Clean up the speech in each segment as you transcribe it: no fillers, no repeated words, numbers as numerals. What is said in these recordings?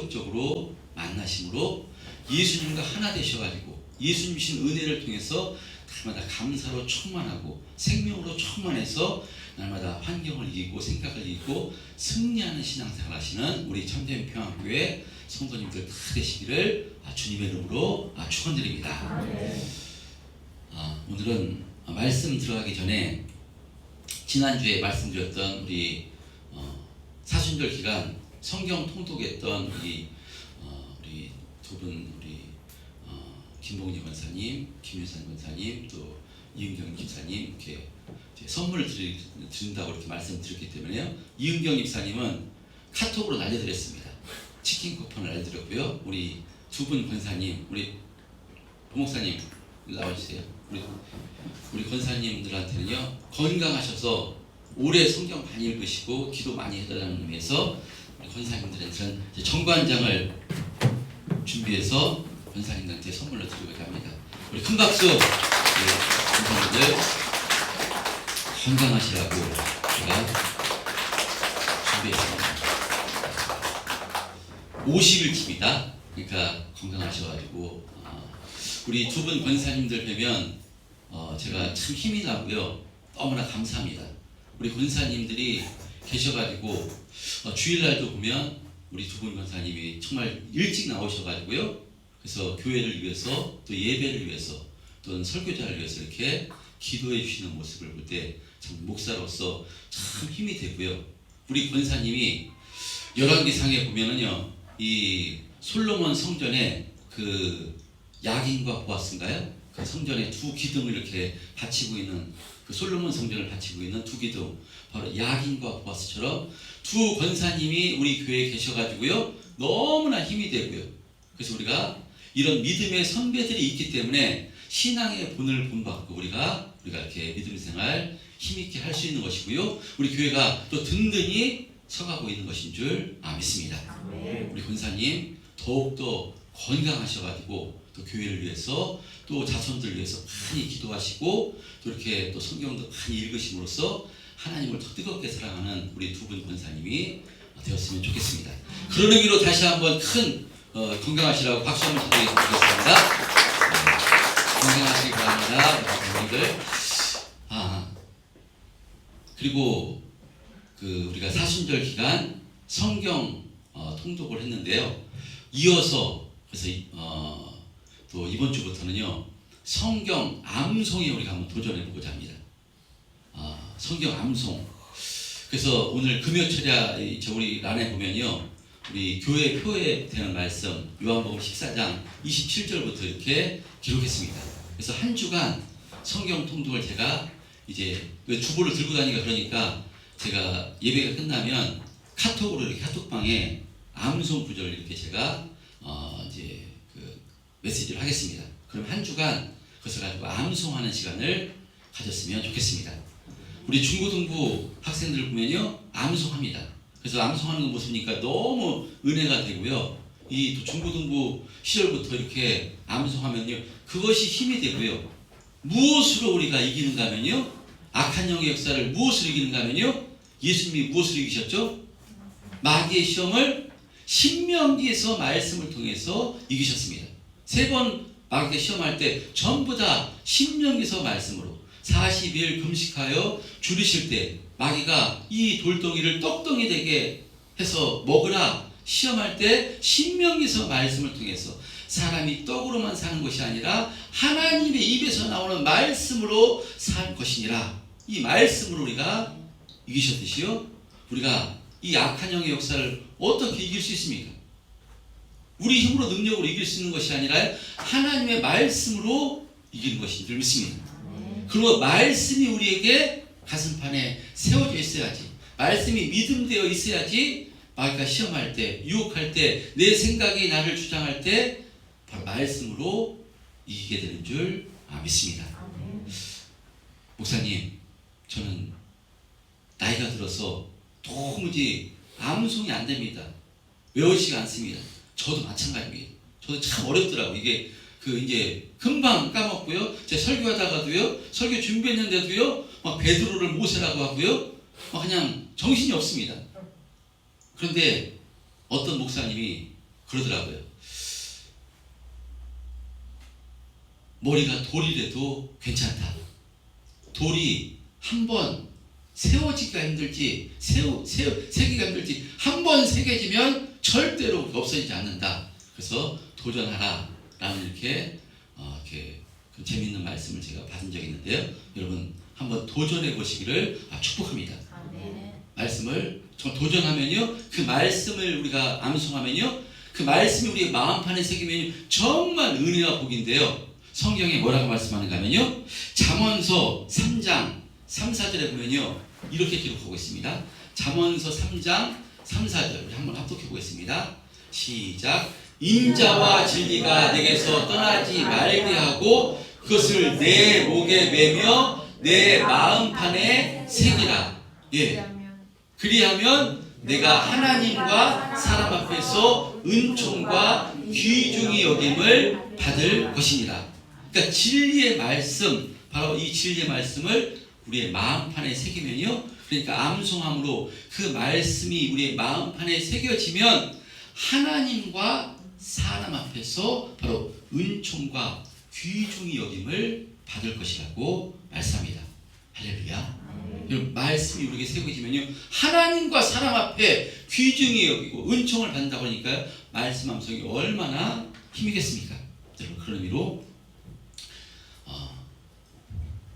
직접적으로 만나심으로 예수님과 하나 되셔가지고 예수님 주신 은혜를 통해서 날마다 감사로 충만하고 생명으로 충만해서 날마다 환경을 이기고 생각을 이기고 승리하는 신앙생활 하시는 우리 참된 평안교회 성도님들 다 되시기를 주님의 이름으로 축원드립니다. 오늘은 말씀 들어가기 전에 지난주에 말씀드렸던 우리 사순절 기간 성경 통독했던 우리 두 분 우리 김봉리 권사님, 김유산 권사님, 또 이은경 집사님 이렇게 선물을 드린다고 이렇게 말씀드렸기 때문에요. 이은경 집사님은 카톡으로 날려드렸습니다. 치킨 쿠폰을 날려드렸고요. 우리 두 분 권사님, 우리 부목사님 나와주세요. 우리 권사님들한테는요 건강하셔서 오래 성경 많이 읽으시고 기도 많이 해달라는 의미에서 우리 권사님들한테는 정관장을 준비해서 권사님들한테 선물로 드리고자 합니다. 우리 큰 박수. 권사님들 건강하시라고 제가 준비했습니다. 50일치입니다. 그러니까 건강하셔가지고 우리 두 분 권사님들 뵈면 제가 참 힘이 나고요. 너무나 감사합니다. 우리 권사님들이 계셔가지고 주일날도 보면 우리 두 분 권사님이 정말 일찍 나오셔가지고요. 그래서 교회를 위해서 또 예배를 위해서 또는 설교자를 위해서 이렇게 기도해 주시는 모습을 볼 때 참 목사로서 참 힘이 되고요. 우리 권사님이 열왕기상에 보면은요 이 솔로몬 성전에 그 야긴과 보아스인가요? 그 성전에 두 기둥을 이렇게 받치고 있는 그 솔로몬 성전을 받치고 있는 두 기둥 바로 야긴과 보아스처럼 두 권사님이 우리 교회에 계셔가지고요 너무나 힘이 되고요. 그래서 우리가 이런 믿음의 선배들이 있기 때문에 신앙의 본을 본받고 우리가 이렇게 믿음 생활 힘있게 할 수 있는 것이고요. 우리 교회가 또 든든히 서가고 있는 것인 줄 믿습니다. 우리 권사님 더욱더 건강하셔가지고 또 교회를 위해서 또 자손들 위해서 많이 기도하시고 또 이렇게 또 성경도 많이 읽으심으로써 하나님을 더 뜨겁게 사랑하는 우리 두 분 권사님이 되었으면 좋겠습니다. 그런 의미로 다시 한번 큰 건강하시라고 박수 한번 드리겠습니다. 건강하시기 바랍니다. 여러분들. 그리고 우리가 사순절 기간 성경 통독을 했는데요. 이어서 그래서 또 이번 주부터는요 성경 암송에 우리가 한번 도전해 보고자 합니다. 성경 암송. 그래서 오늘 금요철야 우리 란에 보면요 우리 교회 표에 되는 말씀 요한복음 14장 27절부터 이렇게 기록했습니다. 그래서 한 주간 성경 통독을 제가 이제 주보를 들고 다니까 그러니까 제가 예배가 끝나면 카톡으로 이렇게 카톡방에 암송 구절을 이렇게 제가 이제 메시지를 하겠습니다. 그럼 한 주간 그것을 가지고 암송하는 시간을 가졌으면 좋겠습니다. 우리 중고등부 학생들 보면요 암송합니다. 그래서 암송하는 거 모습이니까 너무 은혜가 되고요. 이 중고등부 시절부터 이렇게 암송하면요 그것이 힘이 되고요. 무엇으로 우리가 이기는가 하면요 악한 영의 역사를 무엇으로 이기는가 하면요 예수님이 무엇으로 이기셨죠? 마귀의 시험을 신명기에서 말씀을 통해서 이기셨습니다. 3번 마귀가 시험할 때 전부 다 신명기에서 말씀으로 40일 금식하여 줄이실 때 마귀가 이 돌덩이를 떡덩이 되게 해서 먹으라 시험할 때 신명기에서 말씀을 통해서 사람이 떡으로만 사는 것이 아니라 하나님의 입에서 나오는 말씀으로 살 것이니라. 이 말씀으로 우리가 이기셨듯이요 우리가 이 악한 영의 역사를 어떻게 이길 수 있습니까? 우리 힘으로 능력으로 이길 수 있는 것이 아니라 하나님의 말씀으로 이기는 것인 줄 믿습니다. 그리고 말씀이 우리에게 가슴판에 세워져 있어야지 말씀이 믿음되어 있어야지 마귀가 시험할 때 유혹할 때 내 생각이 나를 주장할 때 바로 말씀으로 이기게 되는 줄 믿습니다. 목사님 저는 나이가 들어서 도무지 암송이 안 됩니다. 외우지가 않습니다. 저도 마찬가지입니다. 저도 참 어렵더라고요. 이게 이제 금방 까먹고요. 제가 설교하다가도요. 설교 준비했는데도요. 막 베드로를 모세라고 하고요. 막 그냥 정신이 없습니다. 그런데 어떤 목사님이 그러더라고요. 머리가 돌이라도 괜찮다. 돌이 한 번 세워지기가 힘들지, 새기가 힘들지, 한 번 새겨지면 절대로 없어지지 않는다. 그래서 도전하라 라는 이렇게 재미있는 말씀을 제가 받은 적이 있는데요. 여러분 한번 도전해 보시기를 축복합니다. 말씀을 정말 도전하면요, 그 말씀을 우리가 암송하면요, 그 말씀이 우리의 마음판에 새기면 정말 은혜와 복인데요. 성경에 뭐라고 말씀하는가 하면요, 잠언서 3장 3, 4절에 보면요 이렇게 기록하고 있습니다. 잠언서 3장 3, 4절 우리 한번 합독해 보겠습니다. 시작. 인자와 진리가 내게서 떠나지 말게 하고 그것을 내 목에 매며 내 마음판에 새기라. 예. 그리하면 내가 하나님과 사람 앞에서 은총과 귀중히 여김을 받을 것이니라. 그러니까 진리의 말씀, 바로 이 진리의 말씀을 우리의 마음판에 새기면요, 그러니까 암송함으로 그 말씀이 우리의 마음판에 새겨지면 하나님과 사람 앞에서 바로 은총과 귀중히 여김을 받을 것이라고 말씀합니다. 할렐루야. 말씀이 우리에게 새겨지면요, 하나님과 사람 앞에 귀중히 여기고 은총을 받는다고 하니까요, 말씀 암송이 얼마나 힘이겠습니까? 여러분, 그런 의미로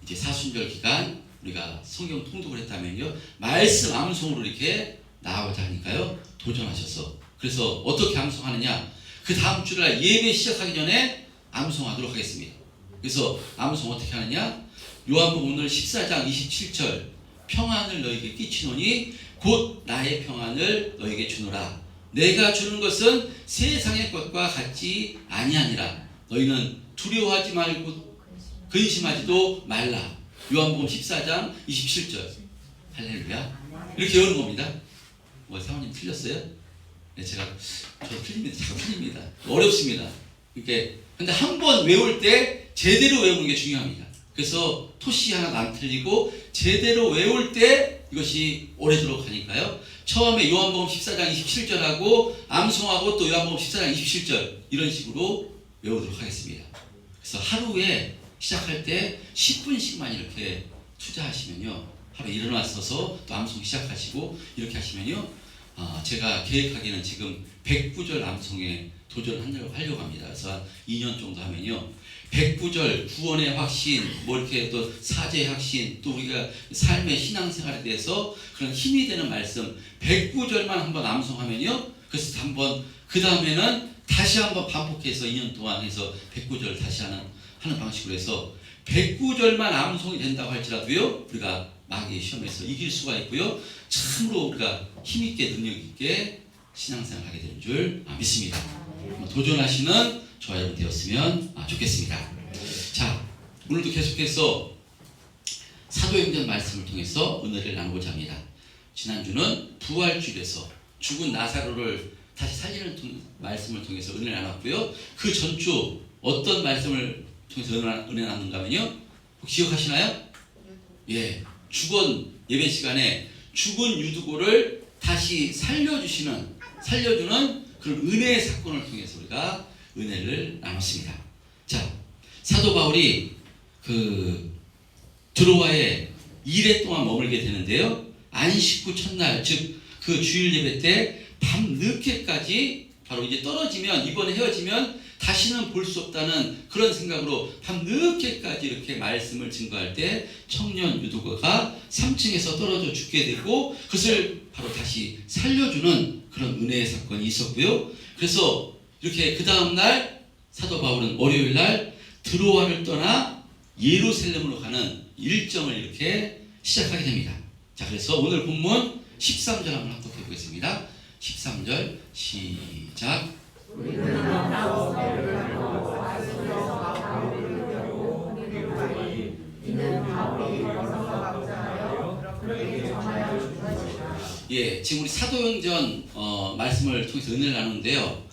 이제 사순절 기간 우리가 성경 통독을 했다면요, 말씀 암송으로 이렇게 나아가자 하니까요, 도전하셔서, 그래서 어떻게 암송하느냐, 그 다음 주날 예배 시작하기 전에 암송하도록 하겠습니다. 그래서 암송 어떻게 하느냐, 요한복음 오늘 14장 27절, 평안을 너에게 끼치노니 곧 나의 평안을 너에게 주노라. 내가 주는 것은 세상의 것과 같지 아니하니라. 너희는 두려워하지 말고 근심하지도 말라. 요한복음 14장 27절. 할렐루야. 이렇게 외우는 겁니다. 뭐 사모님 틀렸어요? 네, 저 틀립니다. 자꾸 틀립니다. 어렵습니다. 근데 한 번 외울 때 제대로 외우는 게 중요합니다. 그래서 토시 하나도 안 틀리고 제대로 외울 때 이것이 오래도록 하니까요. 처음에 요한복음 14장 27절하고 암송하고 또 요한복음 14장 27절 이런 식으로 외우도록 하겠습니다. 그래서 하루에 시작할 때 10분씩만 이렇게 투자하시면요, 하루 일어나셔서 또 암송 시작하시고 이렇게 하시면요, 제가 계획하기는 지금 109절 암송에 도전하려고 합니다. 그래서 2년 정도 하면요, 109절 구원의 확신, 뭐 이렇게 또 사죄의 확신, 또 우리가 삶의 신앙생활에 대해서 그런 힘이 되는 말씀 109절만 한번 암송하면요, 그래서 한번 그 다음에는 다시 한번 반복해서 2년 동안 해서 109절 다시 하는 방식으로 해서 109절만 암송이 된다고 할지라도요, 우리가 마귀의 시험에서 이길 수가 있고요, 참으로 우리가 힘있게 능력있게 신앙생활 하게 되는 줄 믿습니다. 도전하시는 저와 여러분 되었으면 좋겠습니다. 자, 오늘도 계속해서 사도행전 말씀을 통해서 은혜를 나누고자 합니다. 지난주는 부활주일에서 죽은 나사로를 다시 살리는 말씀을 통해서 은혜를 나눴고요, 그 전주 어떤 말씀을 통해서 은혜 나누는가 하면요, 혹시 기억하시나요? 예, 죽은 예배 시간에 죽은 유두고를 다시 살려주는 그런 은혜의 사건을 통해서 우리가 은혜를 나눴습니다. 자, 사도 바울이 드로아에 2일 동안 머물게 되는데요, 안식 후 첫날, 즉 그 주일 예배 때 밤 늦게까지, 바로 이제 떨어지면, 이번에 헤어지면 다시는 볼 수 없다는 그런 생각으로 밤 늦게까지 이렇게 말씀을 증거할 때 청년 유두고가 3층에서 떨어져 죽게 되고 그것을 바로 다시 살려주는 그런 은혜의 사건이 있었고요. 그래서 이렇게 그 다음날 사도 바울은 월요일날 드로아를 떠나 예루살렘으로 가는 일정을 이렇게 시작하게 됩니다. 자, 그래서 오늘 본문 13절 한번 합독해 보겠습니다. 13절 시작. 예, 지금 우리 사도행전 말씀을 통해서 은혜를 나누는데요,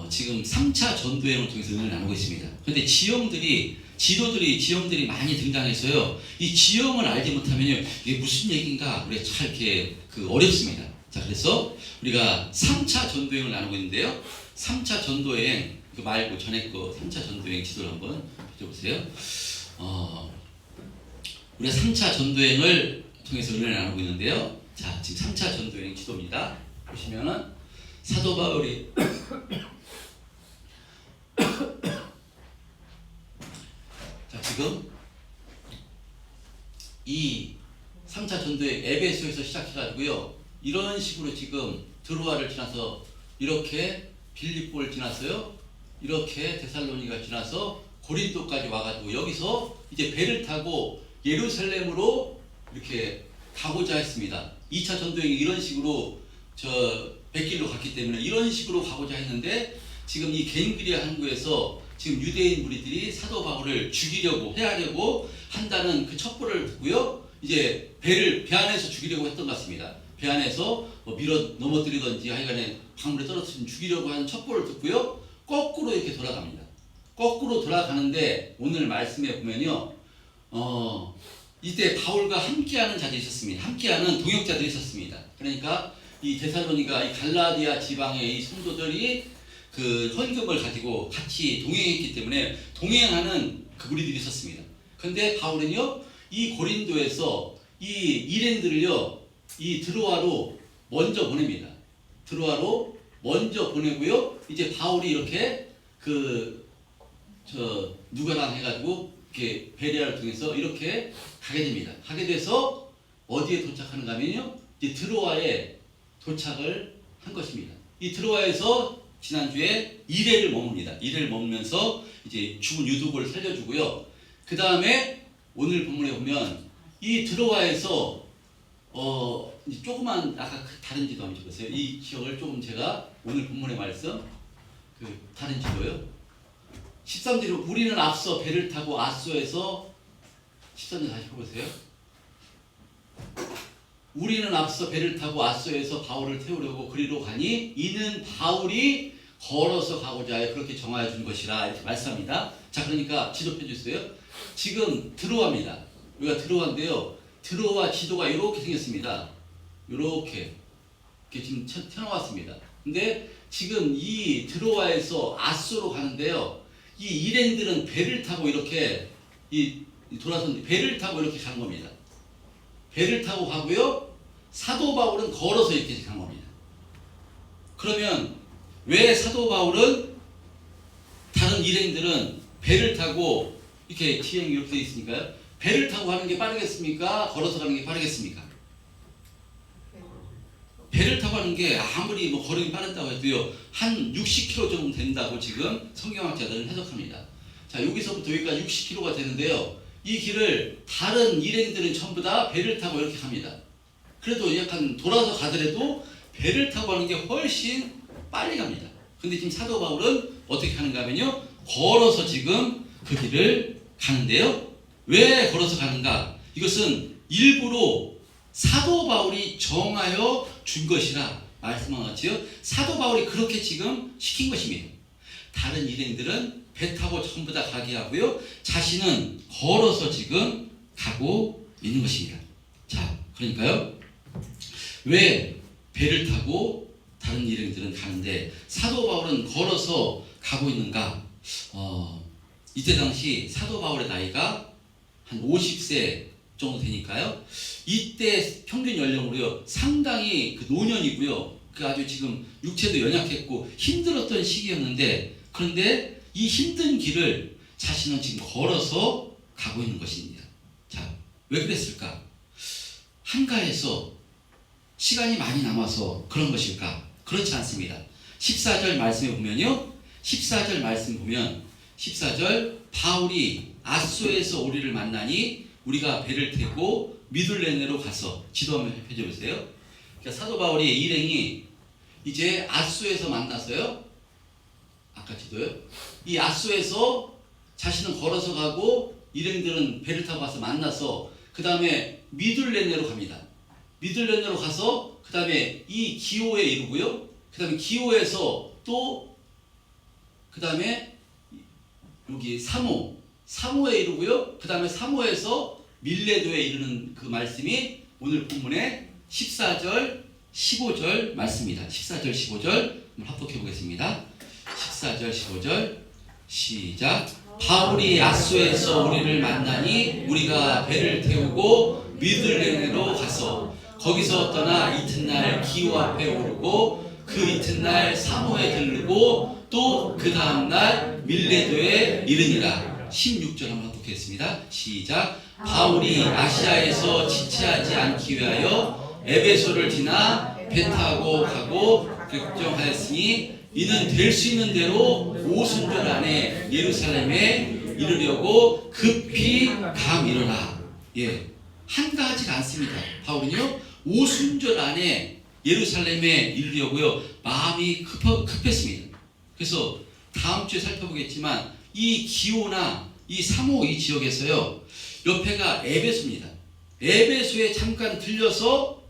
지금 3차 전도행을 통해서 은혜를 나누고 있습니다. 그런데 지형들이 많이 등장해서요, 이 지형을 알지 못하면요, 이게 무슨 얘기인가 우리가 잘 이렇게 어렵습니다. 자, 그래서 우리가 3차 전도여행을 나누고 있는데요. 3차 전도여행, 그 말고 전에 거 3차 전도여행 지도를 한번 펴보세요. 우리가 3차 전도여행을 통해서 은혜를 나누고 있는데요. 자, 지금 3차 전도여행 지도입니다. 보시면은 사도 바울이 자, 지금 이 3차 전도여행 에베소에서 시작해가지고요. 이런 식으로 지금 드로아를 지나서 이렇게 빌립보를 지나서요. 이렇게 데살로니가 지나서 고린도까지 와가지고 여기서 이제 배를 타고 예루살렘으로 이렇게 가고자 했습니다. 2차 전도여행이 이런 식으로 저 백길로 갔기 때문에 이런 식으로 가고자 했는데 지금 이 겐그리아 항구에서 지금 유대인 무리들이 사도 바울을 죽이려고 해하려고 한다는 그 첩보를 듣고요. 이제 배를 배 안에서 죽이려고 했던 것 같습니다. 배 안에서 뭐 밀어 넘어뜨리든지 하여간에 강물에 떨어뜨리면 죽이려고 하는 첩보를 듣고요. 거꾸로 이렇게 돌아갑니다. 거꾸로 돌아가는데 오늘 말씀에 보면요. 이때 바울과 함께하는 자들이 있었습니다. 함께하는 동역자들이 있었습니다. 그러니까 이 데살로니가 이 갈라디아 지방의 이 성도들이 그 헌금을 가지고 같이 동행했기 때문에 동행하는 그 무리들이 있었습니다. 그런데 바울은요, 이 고린도에서 이 일행들을요, 이 드로아로 먼저 보냅니다. 드로아로 먼저 보내고요. 이제 바울이 이렇게 누가랑 해가지고 이렇게 베레아를 통해서 이렇게 가게 됩니다. 가게 돼서 어디에 도착하는가 하면요, 이제 드로아에 도착을 한 것입니다. 이 드로아에서 지난주에 2회를 머뭅니다. 2회를 머물면서 이제 죽은 유두고를 살려주고요. 그 다음에 오늘 본문에 보면 이 드로아에서 조그만 아까 다른 지도 한번 보세요. 이 지역을 조금 제가 오늘 본문의 말씀 다른 지도요. 13절로 우리는 앞서 배를 타고 아소에서 13절 다시 보세요. 우리는 앞서 배를 타고 아소에서 바울을 태우려고 그리로 가니 이는 바울이 걸어서 가고자 해 그렇게 정하여 준 것이라 이렇게 말씀합니다. 자, 그러니까 지도 펴주세요. 지금 드로아입니다. 여기가 드로아인데요. 드로아 지도가 이렇게 생겼습니다. 이렇게 지금 튀어나왔습니다. 근데 지금 이 드로아에서 아소로 가는데요. 이 일행들은 배를 타고 이렇게 돌아서 배를 타고 이렇게 간 겁니다. 배를 타고 가고요. 사도 바울은 걸어서 이렇게 간 겁니다. 그러면 왜 사도 바울은 다른 일행들은 배를 타고 이렇게 지행이 이렇게 되어 있으니까요. 배를 타고 가는 게 빠르겠습니까? 걸어서 가는 게 빠르겠습니까? 배를 타고 가는 게 아무리 뭐 걸음이 빠르다고 해도요. 한 60km 정도 된다고 지금 성경학자들은 해석합니다. 자, 여기서부터 여기까지 60km가 되는데요. 이 길을 다른 일행들은 전부 다 배를 타고 이렇게 갑니다. 그래도 약간 돌아서 가더라도 배를 타고 가는 게 훨씬 빨리 갑니다. 근데 지금 사도 바울은 어떻게 하는가 하면요. 걸어서 지금 그 길을 가는데요. 왜 걸어서 가는가? 이것은 일부러 사도 바울이 정하여 준 것이라 말씀한 것이요. 사도 바울이 그렇게 지금 시킨 것입니다. 다른 일행들은 배 타고 전부 다 가게 하고요. 자신은 걸어서 지금 가고 있는 것입니다. 자, 그러니까요. 왜 배를 타고 다른 일행들은 가는데 사도 바울은 걸어서 가고 있는가? 이때 당시 사도 바울의 나이가 한 50세 정도 되니까요. 이때 평균 연령으로요. 상당히 그 노년이고요. 그 아주 지금 육체도 연약했고 힘들었던 시기였는데 그런데 이 힘든 길을 자신은 지금 걸어서 가고 있는 것입니다. 자, 왜 그랬을까? 한가해서 시간이 많이 남아서 그런 것일까? 그렇지 않습니다. 14절 말씀에 보면요. 14절 말씀 보면 14절 바울이 아소에서 우리를 만나니 우리가 배를 타고 미둘레네로 가서 지도 한번 펴줘보세요. 그러니까 사도 바울이 일행이 이제 아소에서 만나서요. 아까 지도요. 이 아소에서 자신은 걸어서 가고 일행들은 배를 타고 가서 만나서 그 다음에 미둘레네로 갑니다. 미둘레네로 가서 그 다음에 이 기호에 이르고요. 그 다음에 기호에서 또 그 다음에 여기 사모에 이르고요. 그 다음에 사모에서 밀레도에 이르는 그 말씀이 오늘 본문의 14절 15절 말씀입니다. 14절 15절 한번 합독해 보겠습니다. 14절 15절 시작. 바울이 아소에서 우리를 만나니 우리가 배를 태우고 미들레네로 가서 거기서 떠나 이튿날 기호 앞에 오르고 그 이튿날 사모에 들르고 또 그 다음날 밀레도에 이르니라. 16절 한번 합독하겠습니다. 시작. 바울이 아시아에서 지체하지 않기 위하여 에베소를 지나 배 타고 가고 결정하였으니 이는 될 수 있는 대로 오순절 안에 예루살렘에 이르려고 급히 가미르라. 예, 한가하지가 않습니다. 바울은요 오순절 안에 예루살렘에 이르려고요 마음이 급했습니다. 그래서 다음 주에 살펴보겠지만 이 기호나 이 사모 이 지역에서요 옆에가 에베소입니다. 에베소에 잠깐 들려서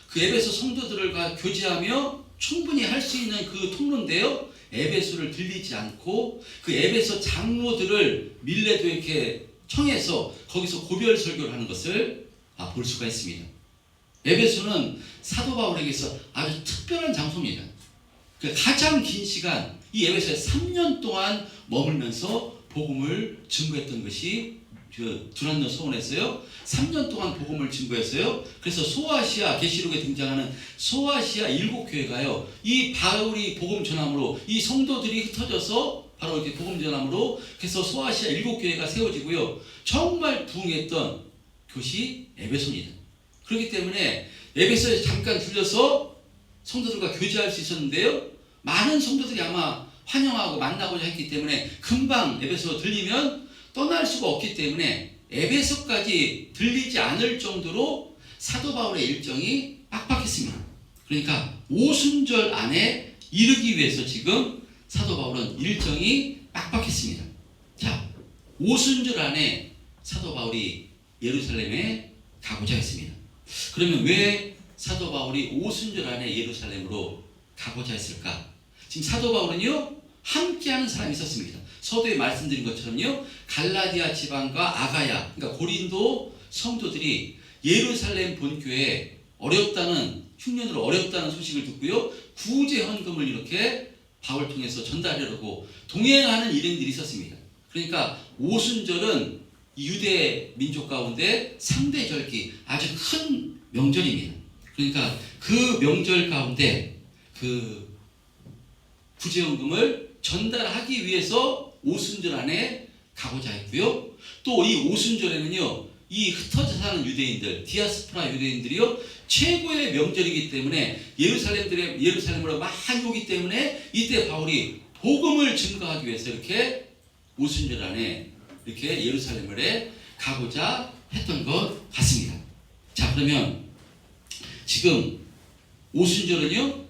그 에베소 성도들과 교제하며 충분히 할 수 있는 그 통로인데요. 에베소를 들리지 않고 그 에베소 장로들을 밀레도에 이렇게 청해서 거기서 고별 설교를 하는 것을 볼 수가 있습니다. 에베소는 사도 바울에게서 아주 특별한 장소입니다. 가장 긴 시간 이 에베소에 3년 동안 머물면서 복음을 증거했던 것이 두란노 서원에서요 3년 동안 복음을 증거했어요. 그래서 소아시아 계시록에 등장하는 소아시아 7교회가요 이 바울이 복음 전함으로 이 성도들이 흩어져서 바로 이렇게 복음 전함으로 그래서 소아시아 7교회가 세워지고요 정말 부흥했던 곳이 에베소입니다. 그렇기 때문에 에베소에 잠깐 들려서 성도들과 교제할 수 있었는데요 많은 성도들이 아마 환영하고 만나고자 했기 때문에 금방 에베소 들리면 떠날 수가 없기 때문에 에베소까지 들리지 않을 정도로 사도 바울의 일정이 빡빡했습니다. 그러니까 오순절 안에 이르기 위해서 지금 사도 바울은 일정이 빡빡했습니다. 자, 오순절 안에 사도 바울이 예루살렘에 가고자 했습니다. 그러면 왜 사도 바울이 오순절 안에 예루살렘으로 가고자 했을까? 지금 사도 바울은요 함께하는 사람이 있었습니다. 서두에 말씀드린 것처럼요 갈라디아 지방과 아가야 그러니까 고린도 성도들이 예루살렘 본교에 어렵다는 흉년으로 어렵다는 소식을 듣고요 구제 헌금을 이렇게 바울 통해서 전달하려고 동행하는 일행들이 있었습니다. 그러니까 오순절은 유대 민족 가운데 3대 절기 아주 큰 명절입니다. 그러니까 그 명절 가운데 그 구제헌금을 전달하기 위해서 오순절 안에 가고자 했고요. 또 이 오순절에는요, 이 흩어져 사는 유대인들, 디아스포라 유대인들이요, 최고의 명절이기 때문에 예루살렘으로 많이 오기 때문에 이때 바울이 복음을 증거하기 위해서 이렇게 오순절 안에 이렇게 예루살렘에 가고자 했던 것 같습니다. 자, 그러면 지금 오순절은요,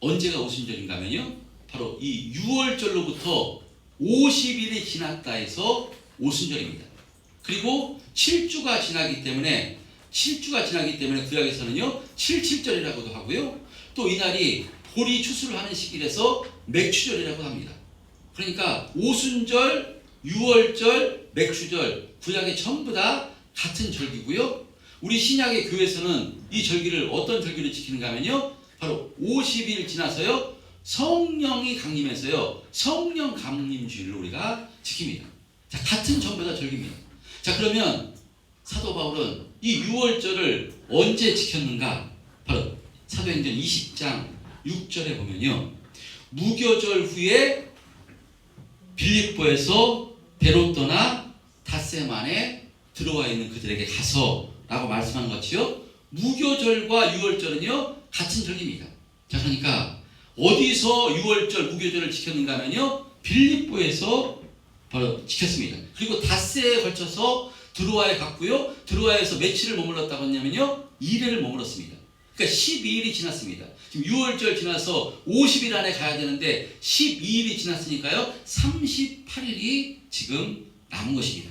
언제가 오순절인가 하면요, 바로 이 6월절로부터 50일이 지났다 해서 오순절입니다. 그리고 7주가 지나기 때문에 구약에서는요 77절이라고도 하고요, 또 이날이 보리 추수를 하는 시기라서 맥추절이라고 합니다. 그러니까 오순절, 6월절, 맥추절, 구약에 전부 다 같은 절기고요. 우리 신약의 교회에서는 이 절기를 어떤 절기를 지키는가 하면요, 바로 50일 지나서요 성령이 강림해서요 성령 강림주일로 우리가 지킵니다. 자, 같은 전부 다 절기입니다. 자, 그러면 사도 바울은 이 6월절을 언제 지켰는가? 바로 사도행전 20장 6절에 보면요, 무교절 후에 빌립보에서 배로 떠나 닷새만에 들어와 있는 그들에게 가서 라고 말씀하는 것이요, 무교절과 6월절은요 같은 절기입니다. 자, 그러니까 어디서 6월절 무교절을 지켰는가 하면요, 빌립보에서 바로 지켰습니다. 그리고 닷새에 걸쳐서 드로아에 갔고요, 드로아에서 며칠을 머물렀다고 했냐면요 2일을 머물렀습니다. 그러니까 12일이 지났습니다. 지금 6월절 지나서 50일 안에 가야 되는데 12일이 지났으니까요 38일이 지금 남은 것입니다.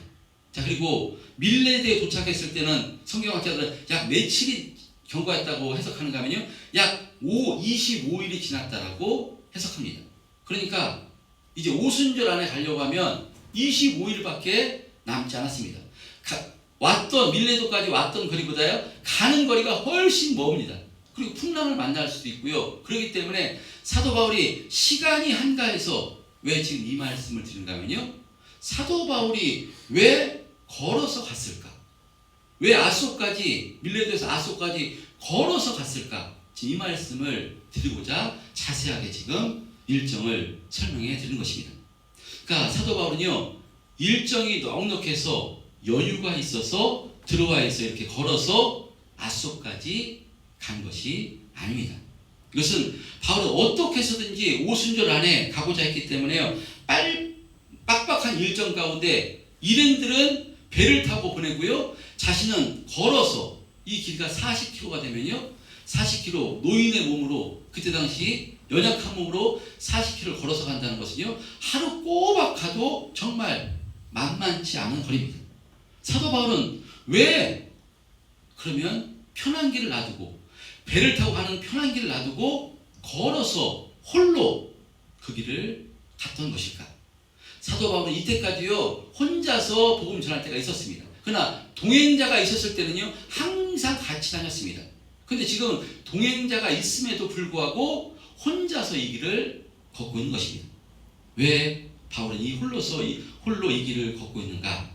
자, 그리고 밀레드에 도착했을 때는 성경학자들은 약 며칠이 경과했다고 해석하는가 하면요 약 25일이 지났다라고 해석합니다. 그러니까 이제 오순절 안에 가려고 하면 25일밖에 남지 않았습니다. 밀레도까지 왔던 거리보다요 가는 거리가 훨씬 멉니다. 그리고 풍랑을 만날 수도 있고요. 그렇기 때문에 사도 바울이 시간이 한가해서 왜 지금 이 말씀을 드리는가 하면요, 사도 바울이 왜 걸어서 갔을까? 왜 아소까지, 밀레도에서 아소까지 걸어서 갔을까? 지금 이 말씀을 드리고자 자세하게 지금 일정을 설명해 드리는 것입니다. 그러니까 사도 바울은요, 일정이 넉넉해서 여유가 있어서 드로아에서 이렇게 걸어서 아소까지 간 것이 아닙니다. 이것은 바울은 어떻게 해서든지 오순절 안에 가고자 했기 때문에요, 빡빡한 일정 가운데 일행들은 배를 타고 보내고요, 자신은 걸어서 이 길이가 40km가 되면요, 40km 노인의 몸으로, 그때 당시 연약한 몸으로 40km를 걸어서 간다는 것은요, 하루 꼬박 가도 정말 만만치 않은 거리입니다. 사도 바울은 왜 그러면 편한 길을 놔두고, 배를 타고 가는 편한 길을 놔두고 걸어서 홀로 그 길을 갔던 것일까? 사도 바울은 이때까지요, 혼자서 복음 전할 때가 있었습니다. 그러나 동행자가 있었을 때는요, 항상 같이 다녔습니다. 근데 지금 동행자가 있음에도 불구하고 혼자서 이 길을 걷고 있는 것입니다. 왜 바울은 홀로 이 길을 걷고 있는가?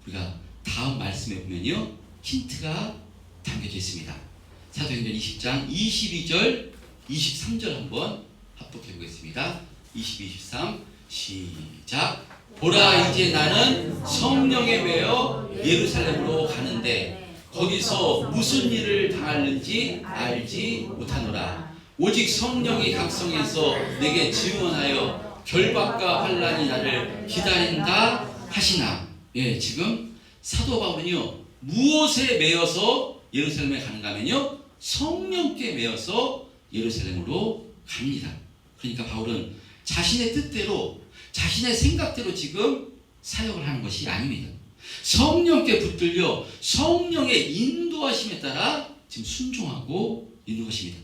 우리가 다음 말씀에 보면요, 힌트가 담겨져 있습니다. 사도행전 20장 22절, 23절 한번 합독해 보겠습니다. 22, 23 시작. 보라, 이제 나는 성령에 매여 예루살렘으로 가는데 거기서 무슨 일을 당하는지 알지 못하노라. 오직 성령이 각성해서 내게 증언하여 결박과 환난이 나를 기다린다 하시나. 예, 지금 사도 바울은요, 무엇에 매여서 예루살렘에 가는가 하면요, 성령께 매여서 예루살렘으로 갑니다. 그러니까 바울은 자신의 뜻대로, 자신의 생각대로 지금 사역을 하는 것이 아닙니다. 성령께 붙들려 성령의 인도하심에 따라 지금 순종하고 있는 것입니다.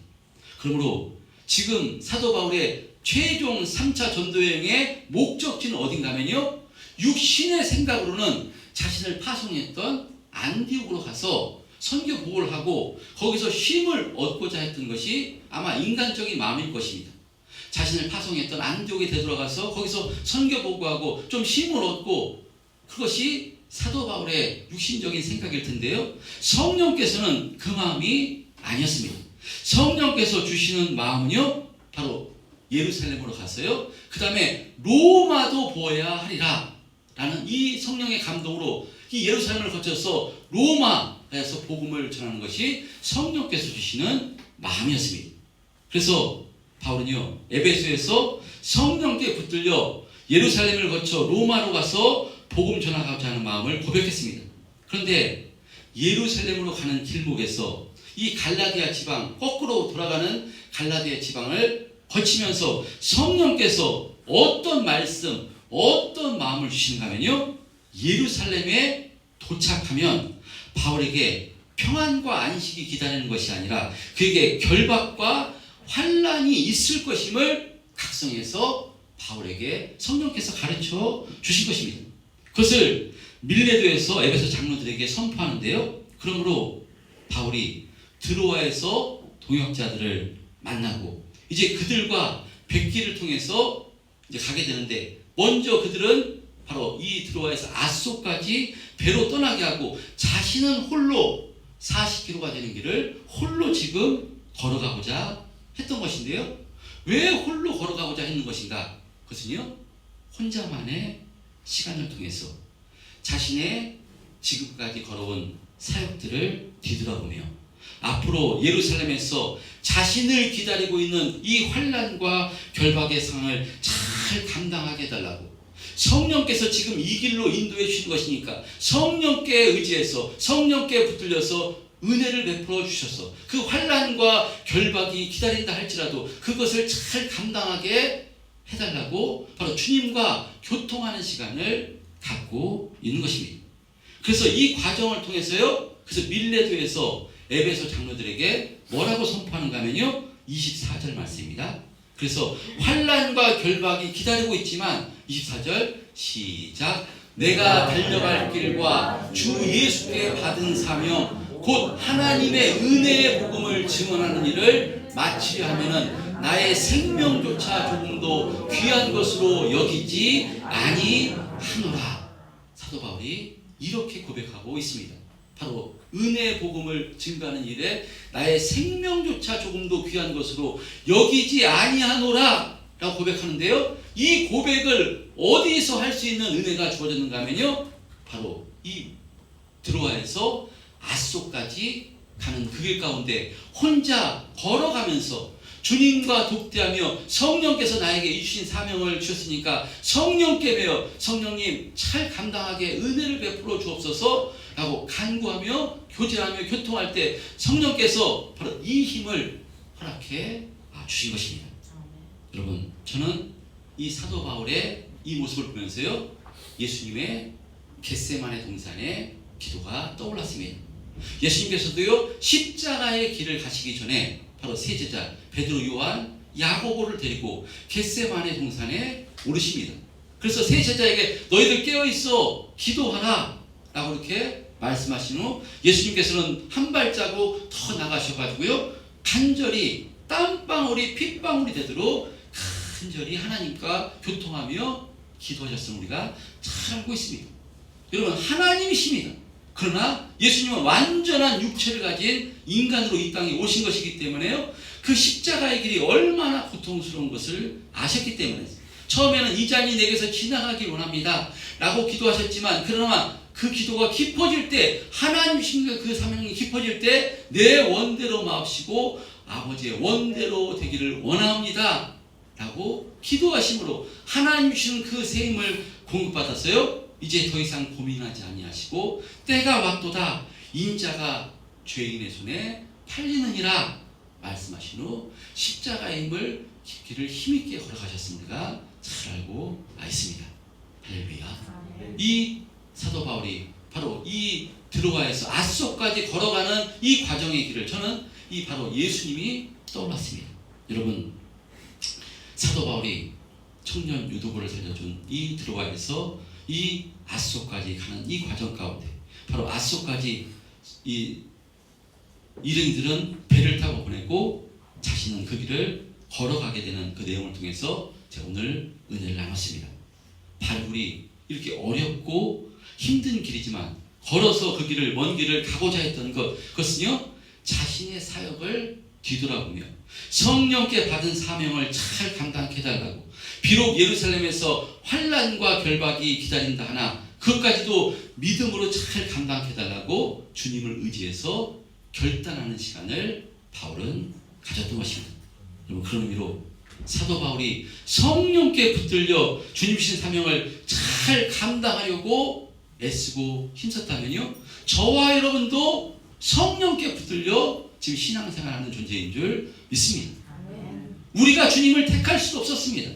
그러므로 지금 사도 바울의 최종 3차 전도여행의 목적지는 어딘가 하면요, 육신의 생각으로는 자신을 파송했던 안디옥으로 가서 선교 보고를 하고 거기서 쉼을 얻고자 했던 것이 아마 인간적인 마음일 것입니다. 자신을 파송했던 안디옥에 되돌아가서 거기서 선교 보고하고 좀 쉼을 얻고, 그것이 사도 바울의 육신적인 생각일 텐데요, 성령께서는 그 마음이 아니었습니다. 성령께서 주시는 마음은요, 바로 예루살렘으로 가서요, 그 다음에 로마도 보아야 하리라 라는 이 성령의 감동으로 이 예루살렘을 거쳐서 로마에서 복음을 전하는 것이 성령께서 주시는 마음이었습니다. 그래서 바울은요, 에베소에서 성령께 붙들려 예루살렘을 거쳐 로마로 가서 복음 전하고자 하는 마음을 고백했습니다. 그런데 예루살렘으로 가는 길목에서 이 갈라디아 지방, 거꾸로 돌아가는 갈라디아 지방을 거치면서 성령께서 어떤 말씀, 어떤 마음을 주시는가 하면요, 예루살렘에 도착하면 바울에게 평안과 안식이 기다리는 것이 아니라 그에게 결박과 환난이 있을 것임을 각성해서 바울에게 성령께서 가르쳐 주신 것입니다. 그것을 밀레도에서 에베소 장로들에게 선포하는데요, 그러므로 바울이 드로아에서 동역자들을 만나고 이제 그들과 백기를 통해서 이제 가게 되는데, 먼저 그들은 바로 이 드로아에서 아소까지 배로 떠나게 하고 자신은 홀로 40km가 되는 길을 홀로 지금 걸어가고자 했던 것인데요, 왜 홀로 걸어가고자 했는 것인가? 그것은요, 혼자만의 시간을 통해서 자신의 지금까지 걸어온 사역들을 뒤돌아보며 앞으로 예루살렘에서 자신을 기다리고 있는 이 환난과 결박의 상을 잘 감당하게 해달라고, 성령께서 지금 이 길로 인도해 주신 것이니까 성령께 의지해서 성령께 붙들려서 은혜를 베풀어 주셔서 그 환난과 결박이 기다린다 할지라도 그것을 잘 감당하게 해달라고 바로 주님과 교통하는 시간을 갖고 있는 것입니다. 그래서 이 과정을 통해서요, 그래서 밀레도에서 에베소 장로들에게 뭐라고 선포하는가 하면요, 24절 말씀입니다. 그래서 환난과 결박이 기다리고 있지만 24절 시작. 내가 달려갈 길과 주 예수께 받은 사명 곧 하나님의 은혜의 복음을 증언하는 일을 마치려 하면은 나의 생명조차 조금도 귀한 것으로 여기지 아니하노라. 사도 바울이 이렇게 고백하고 있습니다. 바로 은혜의 복음을 증거하는 일에 나의 생명조차 조금도 귀한 것으로 여기지 아니하노라 라고 고백하는데요, 이 고백을 어디서 할 수 있는 은혜가 주어졌는가 하면요, 바로 이 드로아에서 아소까지 가는 그 길 가운데 혼자 걸어가면서 주님과 독대하며 성령께서 나에게 주신 사명을 주셨으니까 성령께 배워 성령님 잘 감당하게 은혜를 베풀어 주옵소서 라고 간구하며 교제하며 교통할 때 성령께서 바로 이 힘을 허락해 주신 것입니다. 여러분, 저는 이 사도 바울의 이 모습을 보면서요, 예수님의 겟세마네 동산의 기도가 떠올랐습니다. 예수님께서도요, 십자가의 길을 가시기 전에 바로 세 제자 베드로, 요한, 야고보를 데리고 겟세마네 동산에 오르십니다. 그래서 세 제자에게 너희들 깨어있어 기도하라 라고 이렇게 말씀하신 후 예수님께서는 한 발자국 더 나가셔가지고요, 간절히 땀방울이 핏방울이 되도록 간절히 하나님과 교통하며 기도하셨음을 우리가 잘 알고 있습니다. 여러분, 하나님이십니다. 그러나 예수님은 완전한 육체를 가진 인간으로 이 땅에 오신 것이기 때문에요, 그 십자가의 길이 얼마나 고통스러운 것을 아셨기 때문에 처음에는 이 잔이 내게서 지나가길 원합니다 라고 기도하셨지만, 그러나 그 기도가 깊어질 때, 하나님이신 그 사명이 깊어질 때 내 원대로 마옵시고 아버지의 원대로 되기를 원합니다 라고 기도하심으로 하나님 주시는 그 새 힘을 공급받았어요. 이제 더 이상 고민하지 아니하시고 때가 왔도다 인자가 죄인의 손에 팔리느니라 말씀하신 후 십자가의 힘을 길을 힘있게 걸어가셨습니다. 잘 알고 있습니다. 할렐루야. 이 사도 바울이 바로 이 드로아에서 아소까지 걸어가는 이 과정의 길을 저는 이 바로 예수님이 떠올랐습니다. 여러분, 사도 바울이 청년 유도부를 살려준 이 드로아에서 이 아소까지 가는 이 과정 가운데 바로 아소까지 이 일행들은 배를 타고 보내고 자신은 그 길을 걸어가게 되는 그 내용을 통해서 제가 오늘 은혜를 나눴습니다. 발굴이 이렇게 어렵고 힘든 길이지만 걸어서 그 길을, 먼 길을 가고자 했던 그것은요, 자신의 사역을 뒤돌아보며 성령께 받은 사명을 잘 감당해 해달라고, 비록 예루살렘에서 환난과 결박이 기다린다 하나 그것까지도 믿음으로 잘 감당해 달라고 주님을 의지해서 결단하는 시간을 바울은 가졌던 것입니다. 여러분, 그런 의미로 사도 바울이 성령께 붙들려 주님 주신 사명을 잘 감당하려고 애쓰고 힘썼다면요, 저와 여러분도 성령께 붙들려 지금 신앙생활하는 존재인 줄 믿습니다. 우리가 주님을 택할 수도 없었습니다.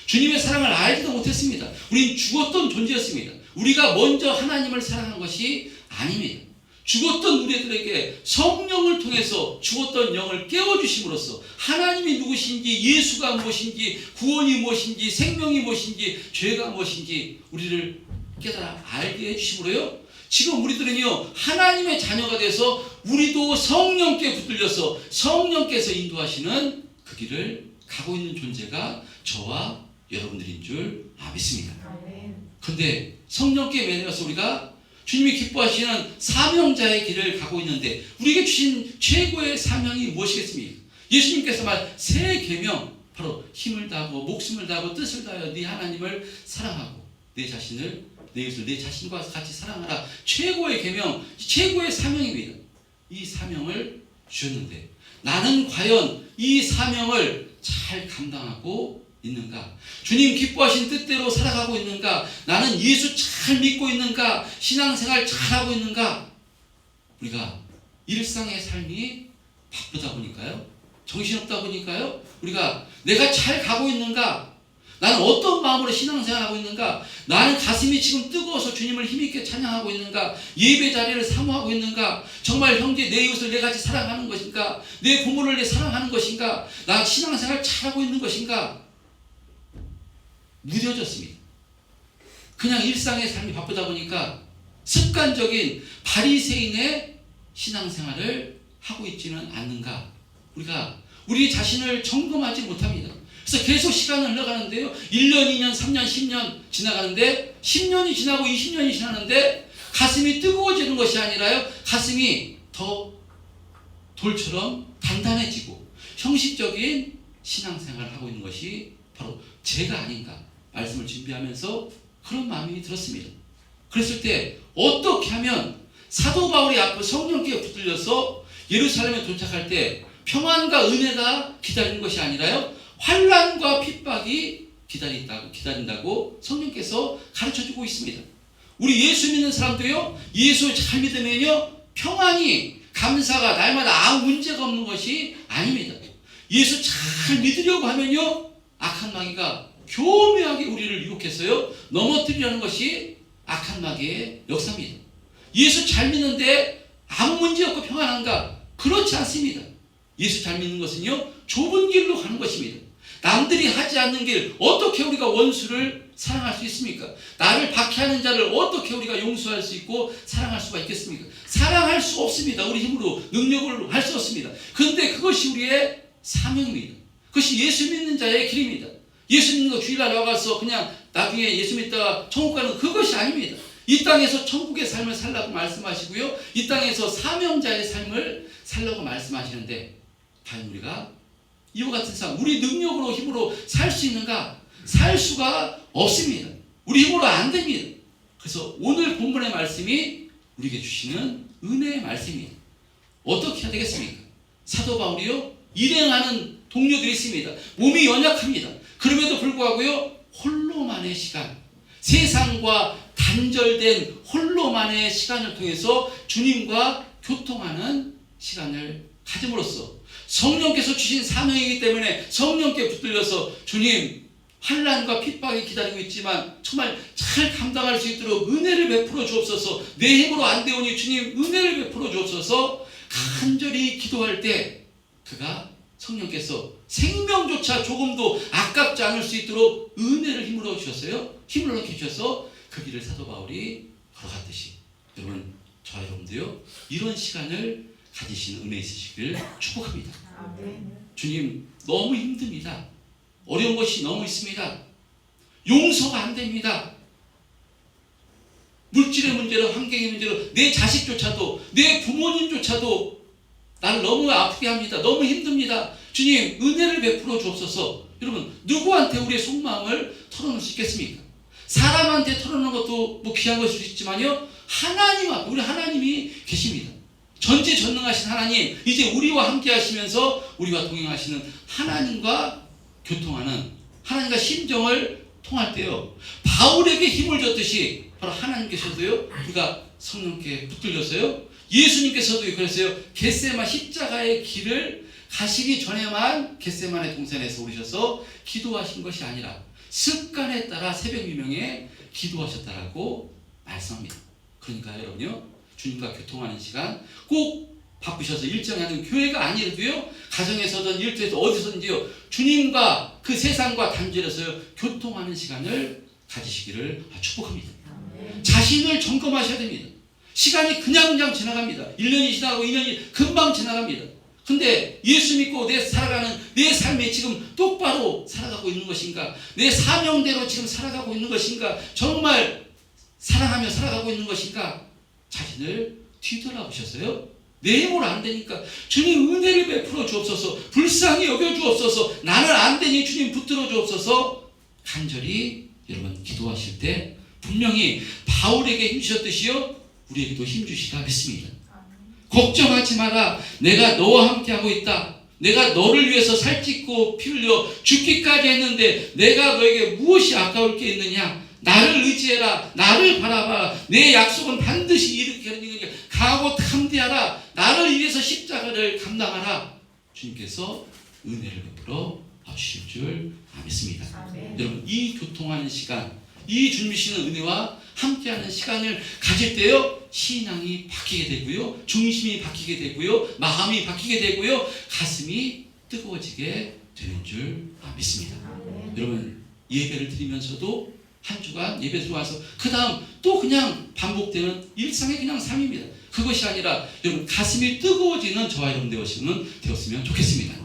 주님의 사랑을 알지도 못했습니다. 우린 죽었던 존재였습니다. 우리가 먼저 하나님을 사랑한 것이 아닙니다. 죽었던 우리들에게 성령을 통해서 죽었던 영을 깨워주심으로써 하나님이 누구신지, 예수가 무엇인지, 구원이 무엇인지, 생명이 무엇인지, 죄가 무엇인지 우리를 깨달아 알게 해주심으로요, 지금 우리들은요, 하나님의 자녀가 돼서 우리도 성령께 붙들려서 성령께서 인도하시는 그 길을 가고 있는 존재가 저와 여러분들인 줄 믿습니다. 그런데 성령께 매여서 우리가 주님이 기뻐하시는 사명자의 길을 가고 있는데 우리에게 주신 최고의 사명이 무엇이겠습니까? 예수님께서 말 새 계명, 바로 힘을 다하고 목숨을 다하고 뜻을 다하여 네 하나님을 사랑하고 내 자신을, 내 이웃을 내 자신과 같이 사랑하라. 최고의 계명, 최고의 사명입니다. 이 사명을 주셨는데 나는 과연 이 사명을 잘 감당하고 있는가? 주님 기뻐하신 뜻대로 살아가고 있는가? 나는 예수 잘 믿고 있는가? 신앙생활 잘하고 있는가? 우리가 일상의 삶이 바쁘다 보니까요, 정신없다 보니까요, 우리가 내가 잘 가고 있는가? 나는 어떤 마음으로 신앙생활하고 있는가? 나는 가슴이 지금 뜨거워서 주님을 힘있게 찬양하고 있는가? 예배 자리를 사모하고 있는가? 정말 형제 내 이웃을 내 같이 사랑하는 것인가? 내 부모를 내 사랑하는 것인가? 나 신앙생활 잘하고 있는 것인가? 무뎌졌습니다. 그냥 일상의 삶이 바쁘다 보니까 습관적인 바리새인의 신앙생활을 하고 있지는 않는가? 우리가 우리 자신을 점검하지 못합니다. 그래서 계속 시간을 흘러가는데요. 1년, 2년, 3년, 10년 지나가는데 10년이 지나고 20년이 지나는데 가슴이 뜨거워지는 것이 아니라요. 가슴이 더 돌처럼 단단해지고 형식적인 신앙생활을 하고 있는 것이 바로 제가 아닌가 말씀을 준비하면서 그런 마음이 들었습니다. 그랬을 때 어떻게 하면 사도 바울이 앞으로 성령께 붙들려서 예루살렘에 도착할 때 평안과 은혜가 기다리는 것이 아니라요. 환난과 핍박이 기다린다고 성령께서 가르쳐주고 있습니다. 우리 예수 믿는 사람도요. 예수 잘 믿으면요. 평안이 감사가 날마다 아무 문제가 없는 것이 아닙니다. 예수 잘 믿으려고 하면요. 악한 마귀가 교묘하게 우리를 유혹해서요. 넘어뜨리려는 것이 악한 마귀의 역사입니다. 예수 잘 믿는데 아무 문제 없고 평안한가? 그렇지 않습니다. 예수 잘 믿는 것은요. 좁은 길로 가는 것입니다. 남들이 하지 않는 길 어떻게 우리가 원수를 사랑할 수 있습니까? 나를 박해하는 자를 어떻게 우리가 용서할 수 있고 사랑할 수가 있겠습니까? 사랑할 수 없습니다. 우리 힘으로 능력으로 할 수 없습니다. 그런데 그것이 우리의 사명입니다. 그것이 예수 믿는 자의 길입니다. 예수 믿는 거 주일날 나가서 그냥 나중에 예수 믿다가 천국 가는 그것이 아닙니다. 이 땅에서 천국의 삶을 살라고 말씀하시고요. 이 땅에서 사명자의 삶을 살라고 말씀하시는데 과연 우리가 이와 같은 삶, 우리 능력으로 힘으로 살 수 있는가? 살 수가 없습니다. 우리 힘으로 안 됩니다. 그래서 오늘 본문의 말씀이 우리에게 주시는 은혜의 말씀입니다. 어떻게 해야 되겠습니까? 사도 바울이요. 일행하는 동료들이 있습니다. 몸이 연약합니다. 그럼에도 불구하고요. 홀로만의 시간, 세상과 단절된 홀로만의 시간을 통해서 주님과 교통하는 시간을 가짐으로써 성령께서 주신 사명이기 때문에 성령께 붙들려서 주님 환난과 핍박이 기다리고 있지만 정말 잘 감당할 수 있도록 은혜를 베풀어 주옵소서. 내 힘으로 안 되오니 주님 은혜를 베풀어 주옵소서. 간절히 기도할 때 그가 성령께서 생명조차 조금도 아깝지 않을 수 있도록 은혜를 힘으로 주셨어요. 힘을 얻게 주셔서 그 길을 사도 바울이 걸어갔듯이 여러분 저 여러분도요 이런 시간을 가지시는 은혜 있으시길 축복합니다. 주님 너무 힘듭니다. 어려운 것이 너무 있습니다. 용서가 안 됩니다. 물질의 문제로 환경의 문제로 내 자식조차도 내 부모님조차도 나를 너무 아프게 합니다. 너무 힘듭니다. 주님 은혜를 베풀어 주옵소서. 여러분 누구한테 우리의 속마음을 털어놓을 수 있겠습니까? 사람한테 털어놓는 것도 뭐 귀한 것일 수 있지만요 하나님 앞에 우리 하나님이 계십니다. 전지전능하신 하나님 이제 우리와 함께 하시면서 우리와 동행하시는 하나님과 교통하는 하나님과 심정을 통할 때요 바울에게 힘을 줬듯이 바로 하나님께서도요 우리가 성령께 붙들려서요 예수님께서도 그랬어요. 겟세마 십자가의 길을 가시기 전에만 겟세마네 동산에서 오르셔서 기도하신 것이 아니라 습관에 따라 새벽 미명에 기도하셨다라고 말씀합니다. 그러니까 여러분요 주님과 교통하는 시간 꼭 바쁘셔서 일정이 하는 교회가 아니라도요 가정에서든 일터에서 어디서든지요 주님과 그 세상과 단절해서요 교통하는 시간을 가지시기를 축복합니다. 자신을 점검하셔야 됩니다. 시간이 그냥 지나갑니다. 1년이 지나고 2년이 금방 지나갑니다. 근데 예수 믿고 살아가는 내 삶이 지금 똑바로 살아가고 있는 것인가? 내 사명대로 지금 살아가고 있는 것인가? 정말 사랑하며 살아가고 있는 것인가? 자신을 뒤돌아보셨어요? 내 힘으로 안 되니까 주님 은혜를 베풀어 주옵소서. 불쌍히 여겨 주옵소서. 나는 안 되니 주님 붙들어 주옵소서. 간절히 여러분 기도하실 때 분명히 바울에게 힘 주셨듯이요 우리에게도 힘 주시다 믿습니다. 걱정하지 마라. 내가 너와 함께하고 있다. 내가 너를 위해서 살찌고 피 흘려 죽기까지 했는데 내가 너에게 무엇이 아까울 게 있느냐. 나를 의지해라. 나를 바라봐. 내 약속은 반드시 이루게 강하고 탐대하라. 나를 위해서 십자가를 감당하라. 주님께서 은혜를 베풀어 주실 줄 믿습니다. 여러분 이 교통하는 시간 이 주님 주시는 은혜와 함께하는 시간을 가질 때요 신앙이 바뀌게 되고요 중심이 바뀌게 되고요 마음이 바뀌게 되고요 가슴이 뜨거워지게 되는 줄 믿습니다. 여러분 예배를 드리면서도 한 주간 예배 들어와서 그 다음 또 그냥 반복되는 일상의 그냥 삶입니다. 그것이 아니라 여러분 가슴이 뜨거워지는 저와 여러분 되었으면 좋겠습니다.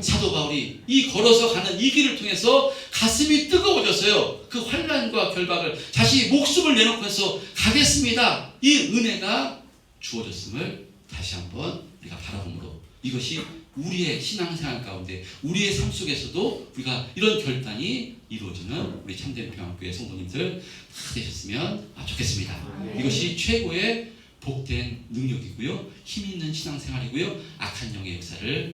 사도 바울이 이 걸어서 가는 이 길을 통해서 가슴이 뜨거워졌어요. 그 환난과 결박을 자신이 목숨을 내놓고 해서 가겠습니다. 이 은혜가 주어졌음을 다시 한번 우리가 바라봄으로 이것이 우리의 신앙생활 가운데 우리의 삶 속에서도 우리가 이런 결단이 이루어지는 우리 참된 평안교회 성도님들 다 되셨으면 좋겠습니다. 이것이 최고의 복된 능력이고요, 힘 있는 신앙생활이고요, 악한 영의 역사를